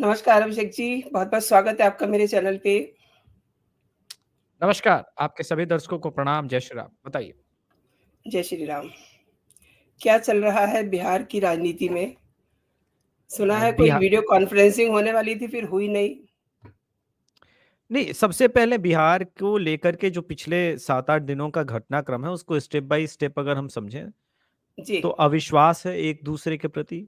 नमस्कार अभिषेक जी, बहुत-बहुत स्वागत है आपका मेरे चैनल पे। नमस्कार, आपके सभी दर्शकों को प्रणाम, जय श्री राम। बताइए। जय श्री राम। क्या चल रहा है बिहार की राजनीति में? सुना है कोई बिहा वीडियो कॉन्फ्रेंसिंग होने वाली थी, फिर हुई नहीं। नहीं, सबसे पहले बिहार को लेकर के जो पिछले 7-8 दिनों का घटनाक्रम है, उसको स्टेप बाय स्टेप अगर हम समझें, जी। तो अविश्वास है एक-दूसरे के प्रति।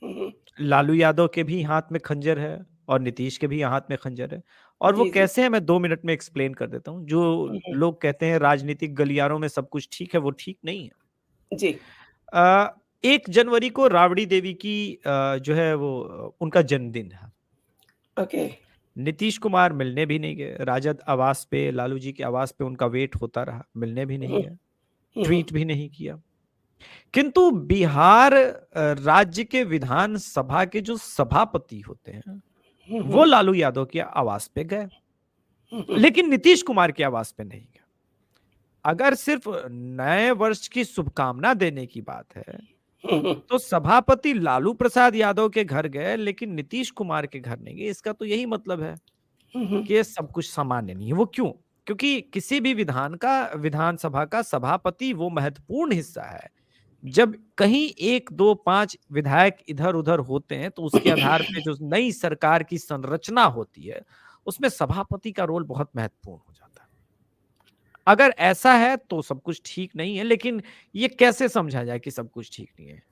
हुँ, हुँ। लालू यादव के भी हाथ में खंजर है और नीतीश के भी हाथ में खंजर है। और वो जी, जी। कैसे है, मैं 2 मिनट में एक्सप्लेन कर देता हूँ। जो हुँ, हुँ। लोग कहते हैं राजनीतिक गलियारों में सब कुछ ठीक है, वो ठीक नहीं है। जी। अ, 1 जनवरी को राबड़ी देवी की जो है वो उनका जन्मदिन है। ओके। नीतीश कुमार मिलने भी नहीं गए। राजद आवास पे, लालू जी के आवास पे उनका वेट होता रहा, मिलने भी नहीं हुँ, गए, हुँ, हुँ। ट्वीट भी नहीं किया। किंतु बिहार राज्य के विधानसभा के जो सभापति होते हैं, हुँ, वो हुँ। लालू यादव के आवास पे गए, हुँ, हुँ। लेकिन नीतीश कुमार के आवास पे नहीं गए। अगर सिर्फ नए वर्ष की शुभकामना देने की बात है, हुँ, हुँ। तो सभापति लालू प्रसाद यादव के घर गए, लेकिन नीतीश कुमार के घर नहीं गए। इसका तो यही मतलब है हुँ, हुँ। कि ये सब कुछ सामान्य नहीं है। वो क्यों? क्योंकि किसी भी विधानसभा का सभापति वो महत्वपूर्ण हिस्सा है। जब कहीं 1, 2, 5 विधायक इधर-उधर होते हैं, तो उसके आधार पे जो नई सरकार की संरचना होती है, उसमें सभापति का रोल बहुत महत्वपूर्ण हो जाता है। अगर ऐसा है तो सब कुछ ठीक नहीं है, लेकिन ये कैसे समझा जाए कि सब कुछ ठीक नहीं है?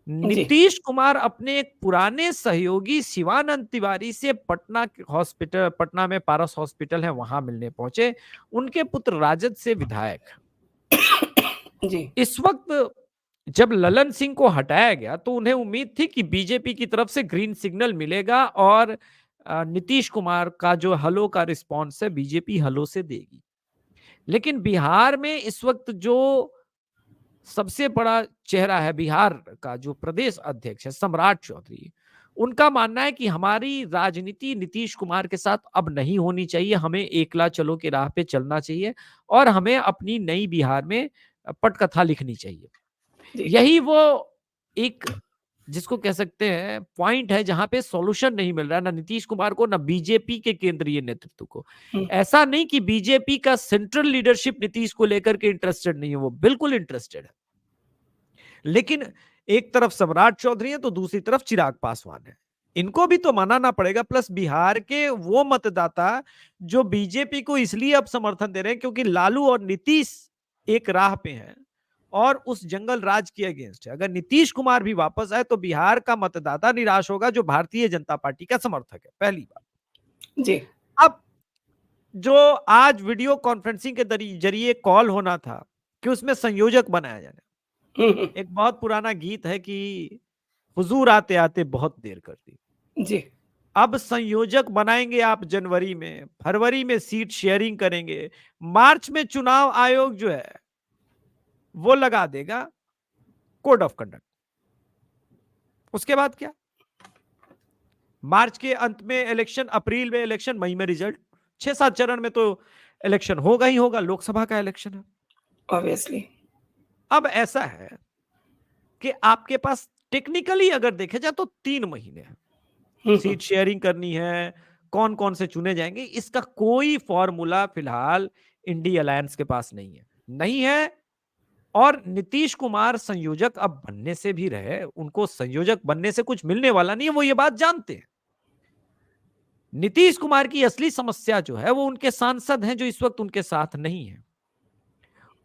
जी। नीतीश कुमार अपने एक पुराने सहयोगी शिवानंद तिवारी से पटना में पारस हॉस्पिटल है, वहां मिलने पहुंचे। उनके पुत्र राजद से विधायक। जी। इस वक्त जब ललन सिंह को हटाया गया, तो उन्हें उम्मीद थी कि बीजेपी की तरफ से ग्रीन सिग्नल मिलेगा और नीतीश कुमार का जो हलो का रिस्पॉन्स है, बीजेपी हलो से देगी। लेकिन बिहार में इस वक्त जो सबसे बड़ा चेहरा है बिहार का, जो प्रदेश अध्यक्ष है सम्राट चौधरी, उनका मानना है कि हमारी राजनीति नीतीश कुमार के साथ अब नहीं होनी चाहिए, हमें एकला चलो के राह पे चलना चाहिए और हमें अपनी नई बिहार में पटकथा लिखनी चाहिए। जी। यही वो एक जिसको कह सकते हैं पॉइंट है जहां पे सॉल्यूशन नहीं मिल रहा है, ना नीतीश कुमार को, ना बीजेपी के केंद्रीय नेतृत्व को। हुँ। ऐसा नहीं कि बीजेपी का सेंट्रल लीडरशिप नीतीश को लेकर के इंटरेस्टेड नहीं है, वो बिल्कुल इंटरेस्टेड है। लेकिन एक तरफ सम्राट चौधरी है, तो दूसरी तरफ चिराग पासवान है। इनको भी तो मनाना पड़ेगा। प्लस बिहार के वो मतदाता जो बीजेपी को इसलिए अब समर्थन दे रहे हैं क्योंकि लालू और नीतीश एक राह पे हैं और उस जंगल राज के अगेंस्ट है। अगर नीतीश कुमार भी वापस आए तो बिहार का मतदाता निराश होगा जो भारतीय जनता पार्टी का समर्थक है, पहली बात। जी। अब जो आज वीडियो कॉन्फ्रेंसिंग के जरिए कॉल होना था कि उसमें संयोजक बनाया जाए, हुँ, हुँ। एक बहुत पुराना गीत है कि हुजूर आते आते बहुत देर कर दी। जी। अब संयोजक बनाएंगे आप जनवरी में, फरवरी में सीट शेयरिंग करेंगे, मार्च में चुनाव आयोग जो है वो लगा देगा कोड ऑफ कंडक्ट। उसके बाद क्या? मार्च के अंत में इलेक्शन, अप्रैल में इलेक्शन, मई में रिजल्ट। 6-7 चरण में तो इलेक्शन होगा ही होगा, लोकसभा का इलेक्शन है। ऑब्वियसली। अब ऐसा है कि आपके पास टेक्निकली अगर देखे जाए तो 3 महीने हैं। हुँ, हुँ। सीट शेयरिंग करनी है, कौन-कौन से चुने जाएंगे, इसका कोई फॉर्मूला फिलहाल इंडी अलायंस के पास नहीं है। नहीं है। और नीतीश कुमार संयोजक अब बनने से भी रहे, उनको संयोजक बनने से कुछ मिलने वाला नहीं है, वो ये बात जानते हैं। नीतीश कुमार की असली समस्या जो है वो उनके सांसद हैं जो इस वक्त उनके साथ नहीं है।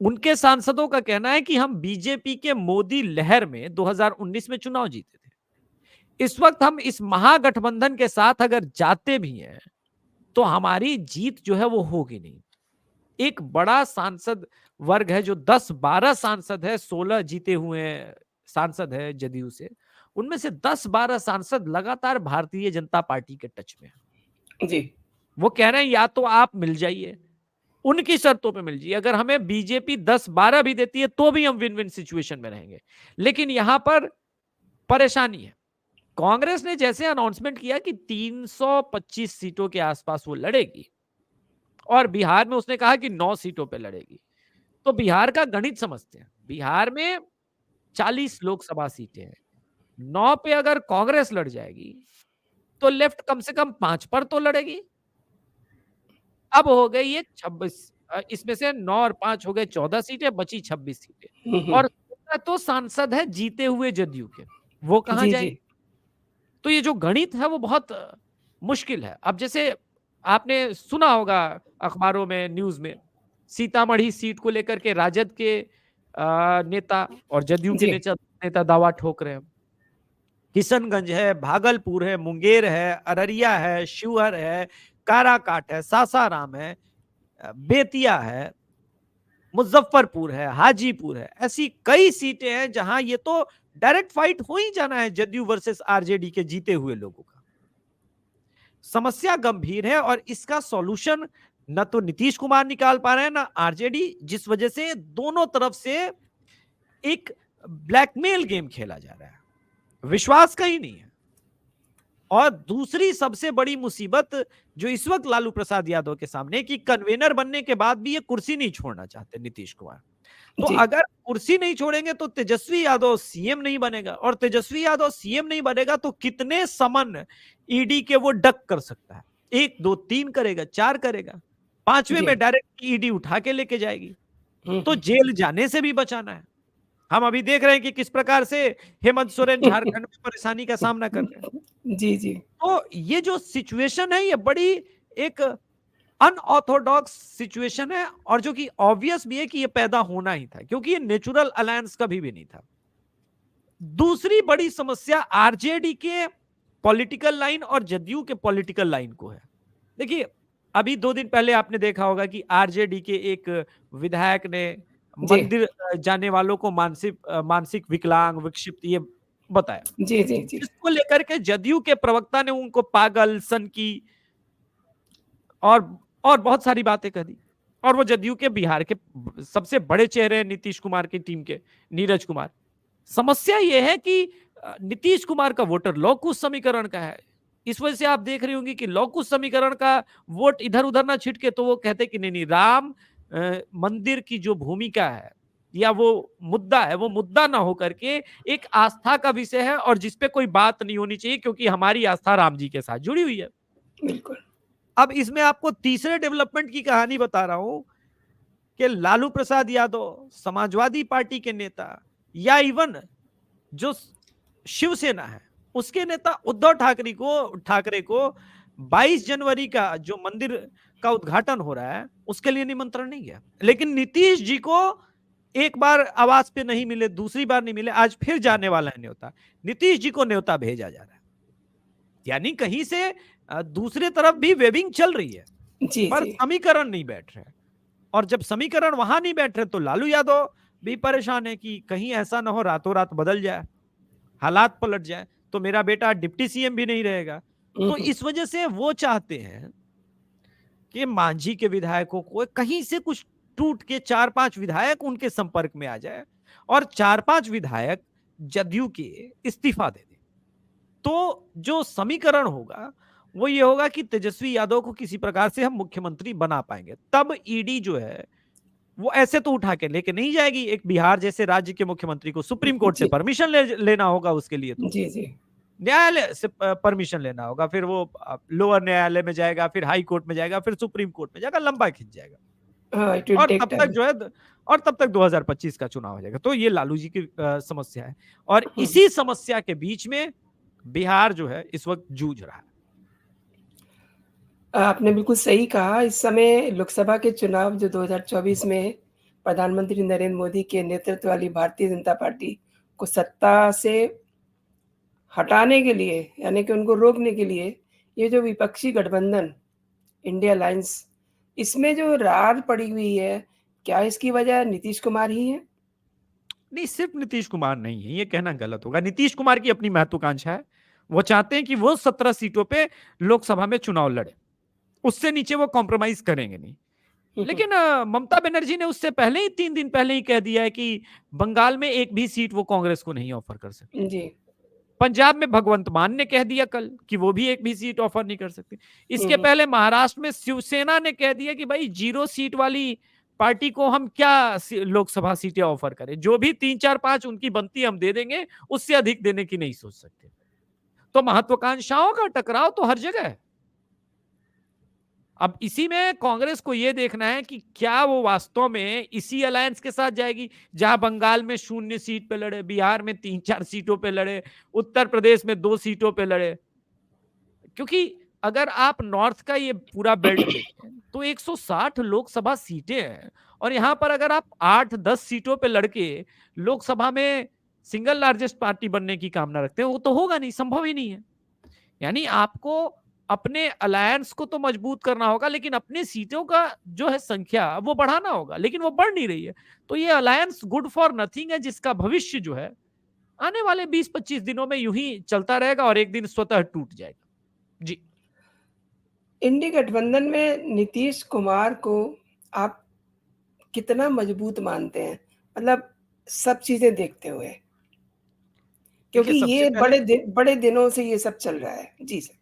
उनके सांसदों का कहना है कि हम बीजेपी के मोदी लहर में 2019 में चुनाव जीते थे। इस वक्त हम इस महागठबंधन के साथ अगर जाते भी हैं तो हमारी जीत जो है वो होगी नहीं। एक बड़ा सांसद वर्ग है जो 10-12 सांसद है, 16 जीते हुए सांसद है जदयू से, उनमें से 10-12 सांसद लगातार भारतीय जनता पार्टी के टच में है। जी। वो कह रहे हैं या तो आप मिल जाइए, उनकी शर्तों पे मिल जाइए। अगर हमें बीजेपी 10-12 भी देती है तो भी हम विन विन सिचुएशन में रहेंगे। लेकिन यहां पर परेशानी है। कांग्रेस ने जैसे अनाउंसमेंट किया कि 325 सीटों के आसपास वो लड़ेगी और बिहार में उसने कहा कि 9 सीटों पे लड़ेगी। तो बिहार का गणित समझते हैं। बिहार में 40 लोकसभा सीटें हैं। 9 पे अगर कांग्रेस लड़ जाएगी तो लेफ्ट कम से कम 5 पर तो लड़ेगी। अब हो गई ये 26, इसमें से 9 और 5 हो गए 14 सीटें, बची 26 सीटें हुँ, हुँ। और 16 तो सांसद है जीते हुए जदयू के, वो कहाँ जी, जी। जाएंगे? तो ये जो गणित है वो बहुत मुश्किल है। अब जैसे आपने सुना होगा अखबारों में, न्यूज़ में, सीतामढ़ी सीट को लेकर के राजद के नेता और जदयू के जी। नेता दावा ठोक रहे हैं। किशनगंज है, भागलपुर है, मुंगेर है, अररिया है, शिवहर है, काराकाट है, सासाराम है, बेतिया है, मुजफ्फरपुर है, हाजीपुर है। ऐसी कई सीटें हैं जहां ये तो डायरेक्ट फाइट हो ही जाना है जदयू वर्सेस आरजेडी के जीते हुए लोगों का। समस्या गंभीर है और इसका सॉल्यूशन न तो नीतीश कुमार निकाल पा रहे हैं ना आरजेडी, जिस वजह से दोनों तरफ से एक ब्लैकमेल गेम खेला जा रहा है, विश्वास का ही नहीं है। और दूसरी सबसे बड़ी मुसीबत जो इस वक्त लालू प्रसाद यादव के सामने, कि कन्वेनर बनने के बाद भी ये कुर्सी नहीं छोड़ना चाहते नीतीश कुमार। तो जी। अगर कुर्सी नहीं छोड़ेंगे तो तेजस्वी यादव सीएम नहीं बनेगा, और तेजस्वी यादव सीएम नहीं बनेगा तो कितने समन ईडी के वो डक कर सकता है? 1 2 3 करेगा, 4 करेगा, 5वें जी। में डायरेक्ट ईडी उठा के लेके जाएगी। हुँ, तो हुँ। जेल जाने से भी बचाना है। हम अभी देख रहे हैं कि किस प्रकार से हेमंत सोरेन झारखंड में परेशानी का सामना कर रहे हैं। जी, जी। तो ये जो सिचुएशन है ये बड़ी एक अनऑर्थोडॉक्स सिचुएशन है, और जो कि ऑब्वियस भी है कि ये पैदा होना ही था, क्योंकि ये नेचुरल अलायंस कभी भी नहीं था। दूसरी बड़ी समस्या आरजेडी के पॉलिटिकल लाइन और जदयू के पॉलिटिकल लाइन को है। देखिए, अभी 2 दिन पहले आपने देखा होगा कि आरजेडी के एक विधायक ने जी। मंदिर जाने वालों को मानसिक विकलांग, विक्षिप्त ये बताया, जी, जी, जी। जिसको लेकर के जदयू के प्रवक्ता ने उनको पागल, सनकी और बहुत सारी बातें कह दी। और वो जदयू के बिहार के सबसे बड़े चेहरे हैं नीतीश कुमार की टीम के, नीरज कुमार। समस्या ये है कि नीतीश कुमार का वोटर लॉकुश समीकरण का है। इस वजह से आप देख रहे होंगे कि लॉकुश समीकरण का वोट इधर-उधर ना छिटके, तो वो कहते हैं कि नहीं-नहीं, राम मंदिर की जो भूमिका है या वो मुद्दा है, वो मुद्दा ना होकर के एक आस्था का विषय है, और जिस पे कोई बात नहीं होनी चाहिए, क्योंकि हमारी आस्था राम जी के साथ जुड़ी हुई है। बिल्कुल। अब इसमें आपको तीसरे डेवलपमेंट की कहानी बता रहा हूं कि लालू प्रसाद यादव, समाजवादी पार्टी के नेता, या इवन जो शिवसेना है उसके नेता उद्धव ठाकरे को 22 जनवरी का जो मंदिर का उद्घाटन हो रहा है उसके लिए निमंत्रण नहीं गया। लेकिन नीतीश जी को एक बार आवास पे नहीं मिले, दूसरी बार नहीं मिले, आज फिर जाने वाला है न्योता। नीतीश जी को न्योता भेजा जा रहा है। यानी कहीं से दूसरे तरफ भी वेविंग चल रही है, जी, पर जी। समीकरण नहीं बैठ रहे। और जब समीकरण वहां नहीं बैठ रहे तो लालू यादव भी परेशान है कि कहीं ऐसा ना हो रातों रात बदल जाए, हालात पलट जाए, तो मेरा बेटा डिप्टी सीएम भी नहीं रहेगा। हुँ, तो हुँ। इस वजह से वो चाहते हैं कि मांझी के विधायकों को कहीं से कुछ टूट के 4-5 विधायक उनके संपर्क में आ जाए और 4-5 विधायक जदयू के इस्तीफा दे दें। तो जो समीकरण होगा वो ये होगा कि तेजस्वी यादव को किसी प्रकार से हम मुख्यमंत्री बना पाएंगे। तब ईडी जो है वो ऐसे तो उठा के लेके नहीं जाएगी एक बिहार जैसे राज्य के मुख्यमंत्री को। सुप्रीम कोर्ट से जी। परमिशन लेना होगा उसके लिए, तो जी, जी। न्यायालय से परमिशन लेना होगा, फिर वो लोअर न्यायालय में जाएगा, फिर हाई कोर्ट में जाएगा, फिर सुप्रीम कोर्ट में जाएगा, लंबा खिंच जाएगा। हाँ, इट विल और टेक तब तक टाइम। जो है और तब तक 2025 का चुनाव हो जाएगा। तो ये लालू जी की समस्या है, और हुँ। इसी समस्या के बीच में बिहार जो है इस वक्त जूझ रहा है। आपने बिल्कुल सही कहा, इस समय लोकसभा के चुनाव जो 2024 में प्रधानमंत्री नरेंद्र मोदी के नेतृत्व वाली भारतीय जनता पार्टी को सत्ता से हटाने के लिए, यानी कि उनको रोकने के लिए, ये जो विपक्षी गठबंधन इंडिया अलायंस, इसमें जो रार पड़ी हुई है, क्या इसकी वजह नीतीश कुमार ही हैं? नहीं, सिर्फ नीतीश कुमार नहीं है, ये कहना गलत होगा। नीतीश कुमार की अपनी महत्वाकांक्षा है। वो चाहते हैं कि वो 17 सीटों पे लोकसभा में चुनाव लड़े। उससे नीचे वो कॉम्प्रोमाइज करेंगे नहीं। हुँ, हुँ। लेकिन ममता बनर्जी ने उससे पहले ही 3 दिन पहले ही कह दिया है कि बंगाल में एक भी सीट वो कांग्रेस को नहीं ऑफर कर सकती। जी। पंजाब में भगवंत मान ने कह दिया कल कि वो भी एक भी सीट ऑफर नहीं कर सकती। हुँ, इसके हुँ। पहले महाराष्ट्र में शिवसेना ने कह दिया कि भाई 0 सीट वाली पार्टी को हम क्या लोकसभा सीटें ऑफर करें, जो भी 3 4 5 उनकी बनती है हम दे देंगे, उससे अधिक देने की नहीं सोच सकते। तो महत्वाकांक्षाओं का टकराव तो हर जगह है। अब इसी में कांग्रेस को यह देखना है कि क्या वो वास्तव में इसी अलायंस के साथ जाएगी, जहां बंगाल में 0 सीट पे लड़े, बिहार में 3-4 सीटों पे लड़े, उत्तर प्रदेश में 2 सीटों पे लड़े। क्योंकि अगर आप नॉर्थ का ये पूरा बेल्ट देखें तो 160 लोकसभा सीटें हैं, और यहां पर अगर आप 8-10 सीटों पे लड़के लोकसभा में सिंगल लार्जेस्ट पार्टी बनने की कामना रखते हैं, वो तो होगा नहीं, संभव ही नहीं है। यानी आपको अपने अलायंस को तो मजबूत करना होगा, लेकिन अपनी सीटों का जो है संख्या वो बढ़ाना होगा, लेकिन वो बढ़ नहीं रही है। तो ये अलायंस गुड फॉर नथिंग है, जिसका भविष्य जो है आने वाले 20-25 दिनों में यूं ही चलता रहेगा और एक दिन स्वतः टूट जाएगा। जी। इंडी गठबंधन में नीतीश कुमार को आप कितना मजबूत मानते हैं? मतलब सब चीज़ें देखते हुए, देखिए क्योंकि सबसे ये पहले बड़े दिनों से ये सब चल रहा है। जी सर।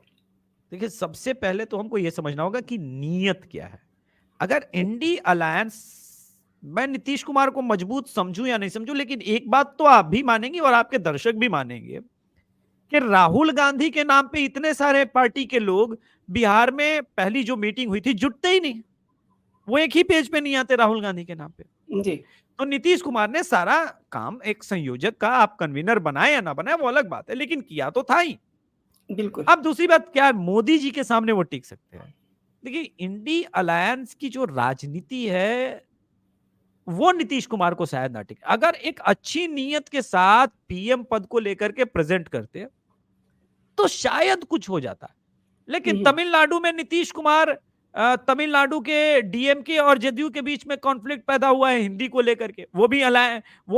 देखिए सबसे पहले तो हमको यह समझना होगा कि नीयत क्या है। अगर इंडी अलायंस, मैं नीतीश कुमार को मजबूत समझूं या नहीं समझूं, लेकिन एक बात तो आप भी मानेंगे और आपके दर्शक भी मानेंगे कि राहुल गांधी के नाम पे इतने सारे पार्टी के लोग बिहार में पहली जो मीटिंग हुई थी जुटते ही नहीं, वो एक ही पेज पे नहीं आते राहुल गांधी के नाम पे। जी, तो नीतीश कुमार ने सारा काम एक संयोजक का, आप कन्वीनर बनाए या ना बनाए वो अलग बात है, लेकिन किया तो था ही। बिल्कुल। अब दूसरी बात, क्या मोदी जी के सामने वो टिक सकते हैं? देखिए इंडी अलायंस की जो राजनीति है वो नीतीश कुमार को शायद ना टिके। अगर एक अच्छी नीयत के साथ पीएम पद को लेकर के प्रेजेंट करते तो शायद कुछ हो जाता। हुँ, लेकिन हुँ। तमिलनाडु में नीतीश कुमार, तमिलनाडु के डीएमके और जदयू के बीच में कॉन्फ्लिक्ट पैदा हुआ है हिंदी को लेकर के, वो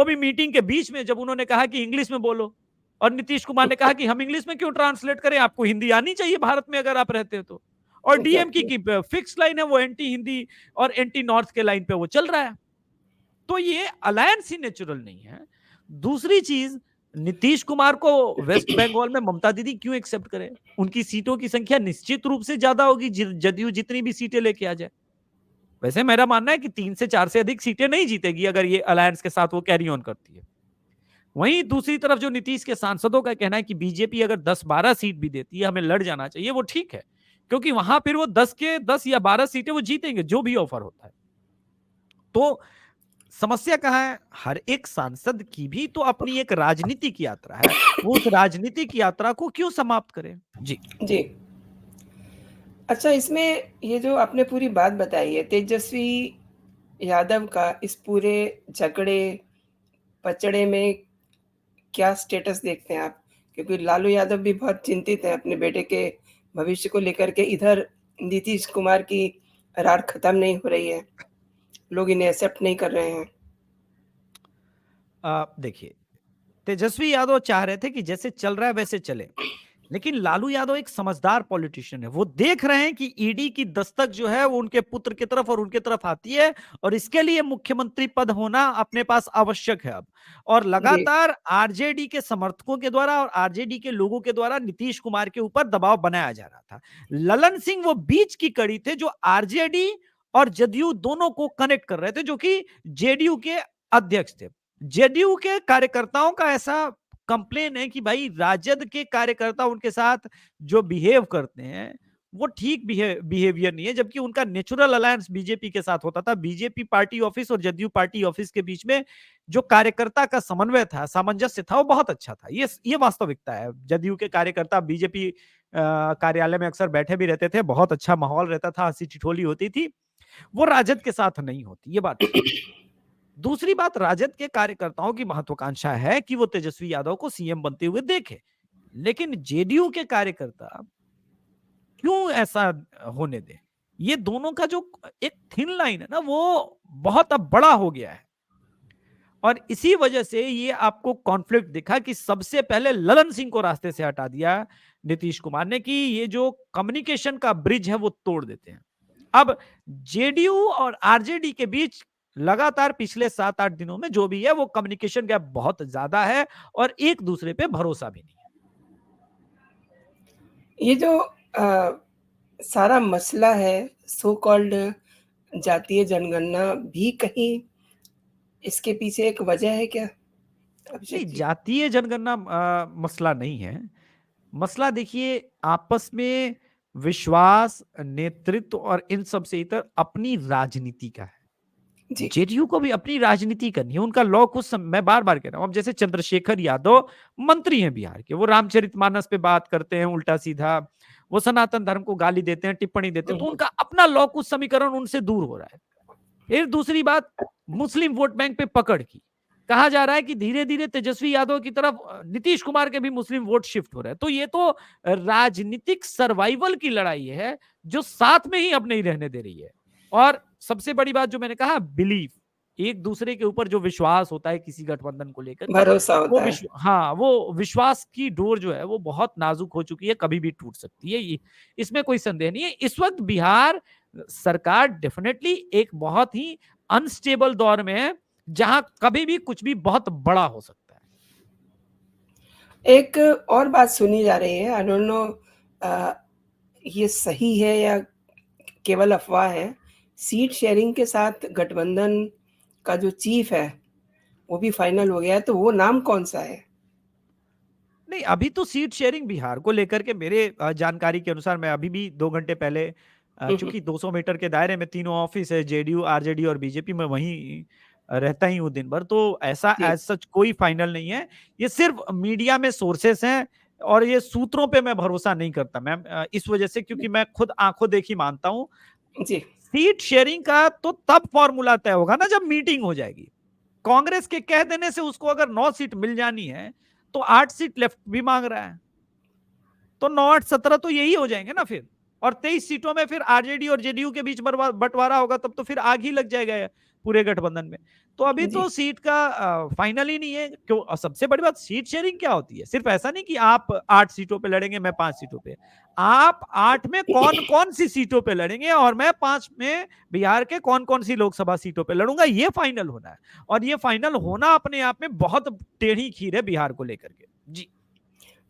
भी मीटिंग के बीच में, जब उन्होंने कहा कि इंग्लिश में बोलो, और नीतीश कुमार ने कहा कि हम इंग्लिश में क्यों ट्रांसलेट करें, आपको हिंदी आनी चाहिए भारत में अगर आप रहते हो तो। और डीएमके एग्ज़ैक्टली। की फिक्स लाइन है, वो एंटी हिंदी और एंटी नॉर्थ के लाइन पे वो चल रहा है। तो ये अलायंस ही नेचुरल नहीं है। दूसरी चीज, नीतीश कुमार को वेस्ट बंगाल में ममता दीदी क्यों एक्सेप्ट करे? उनकी सीटों की संख्या निश्चित रूप से ज्यादा होगी, जदयू जितनी भी सीटें लेके आ जाए। वैसे मेरा मानना है कि 3 से 4 से अधिक सीटें नहीं जीतेगी अगर ये अलायंस के साथ वो कैरी ऑन करती है। वहीं दूसरी तरफ जो नीतीश के सांसदों का कहना है कि बीजेपी अगर 10-12 सीट भी देती है, हमें लड़ जाना चाहिए, वो ठीक है, क्योंकि वहां फिर वो 10 के 10 या 12 सीटें वो जीतेंगे जो भी ऑफर होता है। तो समस्या कहाँ है? हर एक सांसद की भी तो अपनी एक राजनीतिक यात्रा है। वो उस राजनीतिक यात्रा को क्यों समाप्त करें? जी। जी। अच्छा, इसमें ये जो आपने पूरी बात बताई है, तेजस्वी यादव का इस पूरे झगड़े-पचड़े में क्या स्टेटस देखते हैं आप? क्योंकि लालू यादव भी बहुत चिंतित हैं अपने बेटे के भविष्य को लेकर के, इधर नीतीश कुमार की रार खत्म नहीं हो रही है, लोग इन्हें एक्सेप्ट नहीं कर रहे हैं। देखिए, तेजस्वी यादव चाह रहे थे कि जैसे चल रहा है वैसे चले। लेकिन लालू यादव एक समझदार पॉलिटिशियन है। वो देख रहे हैं कि ईडी की दस्तक जो है वो उनके पुत्र की तरफ और उनके तरफ आती है, और इसके लिए मुख्यमंत्री पद होना अपने पास आवश्यक है अब। और जी, लगातार आरजेडी के समर्थकों के द्वारा और आरजेडी के लोगों के द्वारा नीतीश कुमार के ऊपर दबाव बनाया जा रहा था। ललन सिंह वो बीच की कड़ी थे जो आरजेडी और जदयू दोनों को कनेक्ट कर रहे थे, जो कि जेडीयू के अध्यक्ष थे। जेडीयू के कार्यकर्ताओं का ऐसा कंप्लेन है कि भाई राजद के कार्यकर्ता उनके साथ जो बिहेव करते हैं वो ठीक बिहेवियर नहीं है, जबकि उनका नेचुरल अलायंस बीजेपी के साथ होता था। बीजेपी पार्टी ऑफिस और जदयू पार्टी ऑफिस के बीच में जो कार्यकर्ता का समन्वय था, सामंजस्य था, वो बहुत अच्छा था। ये वास्तविकता है। जदयू के कार्यकर्ता बीजेपी कार्यालय में अक्सर बैठे भी रहते थे, बहुत अच्छा माहौल रहता था, हंसी ठिठोली होती थी। वो राजद के साथ नहीं होती, ये बात ठीक है। दूसरी बात, राजद के कार्यकर्ताओं की महत्वाकांक्षा है कि वो तेजस्वी यादव को सीएम बनते हुए देखे, लेकिन जेडीयू के कार्यकर्ता क्यों ऐसा होने दें? ये दोनों का जो एक थिन लाइन है ना, वो बहुत अब बड़ा हो गया है, और इसी वजह से ये आपको कॉन्फ्लिक्ट दिखा कि सबसे पहले ललन सिंह को रास्ते से हटा दिया नीतीश कुमार ने कि ये जो कम्युनिकेशन का ब्रिज है वो तोड़ देते हैं। अब जेडीयू और आरजेडी के बीच लगातार पिछले 7-8 दिनों में जो भी है वो कम्युनिकेशन गैप बहुत ज्यादा है, और एक दूसरे पे भरोसा भी नहीं है। ये जो सारा मसला है, सो कॉल्ड जातीय जनगणना भी कहीं इसके पीछे एक वजह है क्या, नहीं, अभिषेक जी? जातीय जनगणना मसला नहीं है। मसला देखिए आपस में विश्वास, नेतृत्व और इन सब से इतर अपनी राजनीति का है। जी। जेडीयू को भी अपनी राजनीति करनी है, उनका लॉ कुछ मैं बार-बार कह रहा हूँ, अब जैसे चंद्रशेखर यादव मंत्री हैं बिहार के, वो रामचरितमानस पे बात करते हैं उल्टा-सीधा, वो सनातन धर्म को गाली देते हैं, टिप्पणी देते हुँ, हैं, तो हुँ। उनका अपना लॉ कुछ समीकरण उनसे दूर हो रहा है। फिर दूसरी बात, मुस्लिम वोट बैंक पे पकड़ की। कहा जा रहा है कि धीरे-धीरे तेजस्वी यादव की तरफ नीतीश कुमार के भी मुस्लिम वोट शिफ्ट हो रहे हैं। तो ये तो राजनीतिक सर्वाइवल की लड़ाई है, जो साथ में ही अब नहीं रहने दे रही है। और सबसे बड़ी बात जो मैंने कहा, बिलीफ, एक दूसरे के ऊपर जो विश्वास होता है किसी गठबंधन को लेकर के, भरोसा वो होता है। वो विश्वास की डोर जो है वो बहुत नाजुक हो चुकी है, कभी भी टूट सकती है, ये इसमें कोई संदेह नहीं है। इस वक्त बिहार सरकार डेफिनेटली एक बहुत ही अनस्टेबल दौर में है, जहां कभी भी कुछ भी बहुत बड़ा हो सकता है। एक और बात सुनी जा रही है, आई डोंट नो अ, ये सही है या केवल अफ़वाह है, सीट शेयरिंग के साथ गठबंधन का जो चीफ है, वो भी फाइनल हो गया है, तो वो नाम कौन-सा है? नहीं, अभी तो सीट शेयरिंग बिहार को लेकर के मेरे जानकारी के अनुसार, मैं अभी भी 2 घंटे पहले हुँ, हुँ। चूँकि 200 मीटर के दायरे में तीनों ऑफिस है, जेडीयू, आरजेडी और बीजेपी, मैं वहीं रहता ही हूँ दिन भर, तो ऐसा जी, एज़ सच कोई फाइनल नहीं है। ये सिर्फ़ मीडिया में सोर्सेस हैं और ये सूत्रों पे मैं भरोसा नहीं करता मैम, इस वजह से क्योंकि मैं खुद आँखों देखी मानता हूँ। जी, सीट शेयरिंग का तो तब फ़ॉर्मूला तय होगा ना जब मीटिंग हो जाएगी। कांग्रेस के कह देने से उसको अगर 9 सीट मिल जानी है, तो 8 सीट लेफ्ट भी माँग रहा है। तो 9, 8, 17 तो यही हो जाएंगे ना फिर। और 23 सीटों में फिर आरजेडी और जेडीयू के बीच बंटवारा होगा, तब तो फिर आग ही लग जाएगा पूरे गठबंधन में। तो अभी जी। तो सीट का फाइनल ही नहीं है। क्यों? और सबसे बड़ी बात, सीट शेयरिंग क्या होती है? सिर्फ ऐसा नहीं कि आप 8 सीटों पे लड़ेंगे, मैं 5 सीटों पे। आप 8 में कौन-कौन सी सीटों पे लड़ेंगे और मैं 5 में बिहार के कौन-कौन सी लोकसभा सीटों पे लड़ूंगा, ये फाइनल होना है। और ये फाइनल होना अपने आप में बहुत टेढ़ी खीर है बिहार को लेकर के। जी।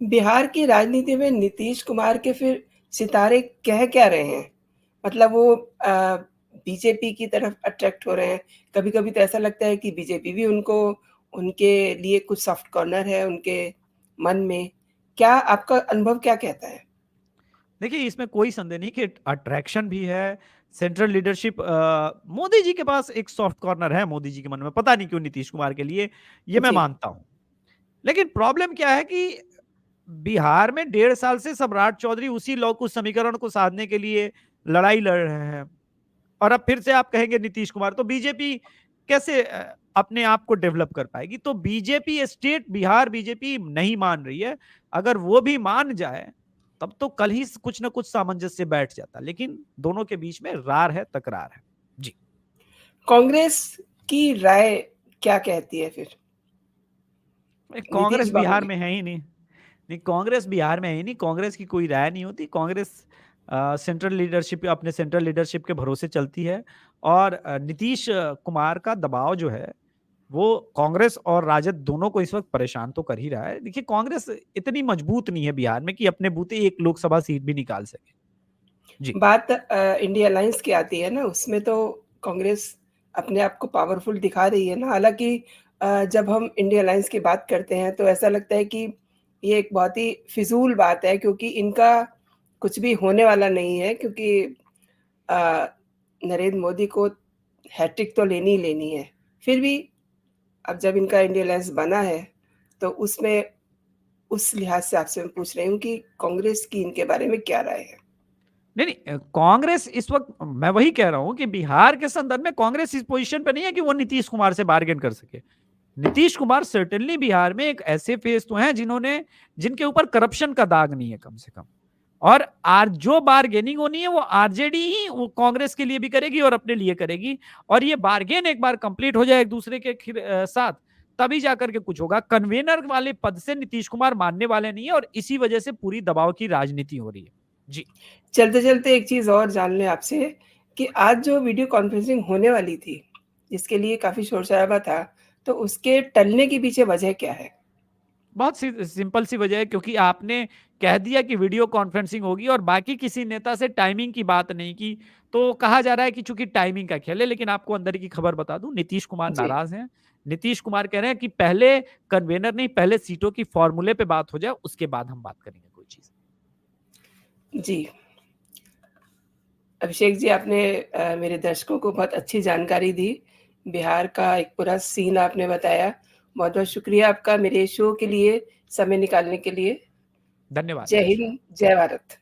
बिहार की राजनीति में नीतीश कुमार के फिर सितारे कह क्या रहे हैं? मतलब वो बीजेपी की तरफ अट्रैक्ट हो रहे हैं। कभी-कभी तो ऐसा लगता है कि बीजेपी भी उनको उनके लिए कुछ सॉफ्ट कॉर्नर है उनके मन में। क्या आपका अनुभव क्या कहता है? देखिए, इसमें कोई संदेह नहीं कि अट्रैक्शन भी है। सेंट्रल लीडरशिप, मोदी जी के पास एक सॉफ्ट कॉर्नर है मोदी जी के मन में, पता नहीं क्यों नीतीश कुमार के लिए, ये मैं जी, मानता हूँ। लेकिन प्रॉब्लम क्या है कि बिहार में 1.5 साल से सम्राट चौधरी उसी लौह समीकरण को साधने के लिए लड़ाई लड़ रहे हैं। और अब फिर से आप कहेंगे नीतीश कुमार, तो बीजेपी कैसे अपने आप को डेवलप कर पाएगी? तो बीजेपी स्टेट बिहार बीजेपी नहीं मान रही है। अगर वो भी मान जाए, तब तो कल ही कुछ ना कुछ सामंजस्य बैठ जाता। लेकिन दोनों के बीच में रार है, तकरार है। जी। कांग्रेस की राय क्या कहती है फिर? कांग्रेस नीतीश बाबू बिहार की? में है ही नहीं। नहीं, कांग्रेस बिहार में है ही नहीं। कांग्रेस की कोई राय नहीं होती। कांग्रेस सेंट्रल लीडरशिप, अपने सेंट्रल लीडरशिप के भरोसे चलती है। और नीतीश कुमार का दबाव जो है, वो कांग्रेस और राजद दोनों को इस वक्त परेशान तो कर ही रहा है। देखिए, कांग्रेस इतनी मजबूत नहीं है बिहार में कि अपने बूते एक लोकसभा सीट भी निकाल सके। जी। बात इंडिया अलायंस की आती है ना, उसमें तो कांग्रेस अपने आप को पावरफुल दिखा रही है ना। हालाँकि जब हम इंडिया अलायंस की बात करते हैं, तो ऐसा लगता है कि ये एक बहुत ही फिज़ूल बात है क्योंकि इनका कुछ भी होने वाला नहीं है क्योंकि अ, नरेंद्र मोदी को हैट्रिक तो लेनी ही लेनी है। फिर भी अब जब इनका इंडिया अलायंस बना है, तो उसमें उस लिहाज से आपसे मैं पूछ रही हूँ कि कांग्रेस की इनके बारे में क्या राय है? नहीं, नहीं, कांग्रेस इस वक्त, मैं वही कह रहा हूं कि बिहार के संदर्भ में कांग्रेस इस पोजीशन पे नहीं है कि वो नीतीश कुमार से बार्गेन कर सके। नीतीश कुमार सर्टेनली बिहार में एक ऐसे फेस तो हैं जिन्होंने, जिनके ऊपर करप्शन का दाग नहीं है कम से कम। और आर जो बार्गेनिंग होनी है वो आरजेडी ही वो कांग्रेस के लिए भी करेगी और अपने लिए करेगी। और ये बार्गेन एक बार कंप्लीट हो जाए एक दूसरे के साथ, तभी जाकर के कुछ होगा। कन्वेनर वाले पद से नीतीश कुमार मानने वाले नहीं है और इसी वजह से पूरी दबाव की राजनीति हो रही है। जी। चलते-चलते एक चीज़ और जान लें आपसे कि आज जो वीडियो कॉन्फ्रेंसिंग होने वाली थी, जिसके लिए काफ़ी शोर-शराबा था, तो उसके टलने के पीछे वजह क्या है? बहुत सिंपल सी वजह है, क्योंकि आपने कह दिया कि वीडियो कॉन्फ्रेंसिंग होगी और बाकी किसी नेता से टाइमिंग की बात नहीं की, तो कहा जा रहा है कि चूंकि टाइमिंग का खेल है। लेकिन आपको अंदर की खबर बता दूं, नीतीश कुमार जी। नाराज हैं। नीतीश कुमार कह रहे हैं कि पहले कन्वेनर नहीं, पहले सीटों की फॉर्मूले पे बात हो जाए, उसके बाद हम बात करेंगे कोई चीज। जी। अभिषेक जी, आपने मेरे दर्शकों को बहुत अच्छी जानकारी दी। बिहार का एक पूरा सीन आपने बताया। बहुत-बहुत शुक्रिया आपका मेरे शो के लिए समय निकालने के लिए। धन्यवाद, जय नमस्कार। हिंद, जय भारत।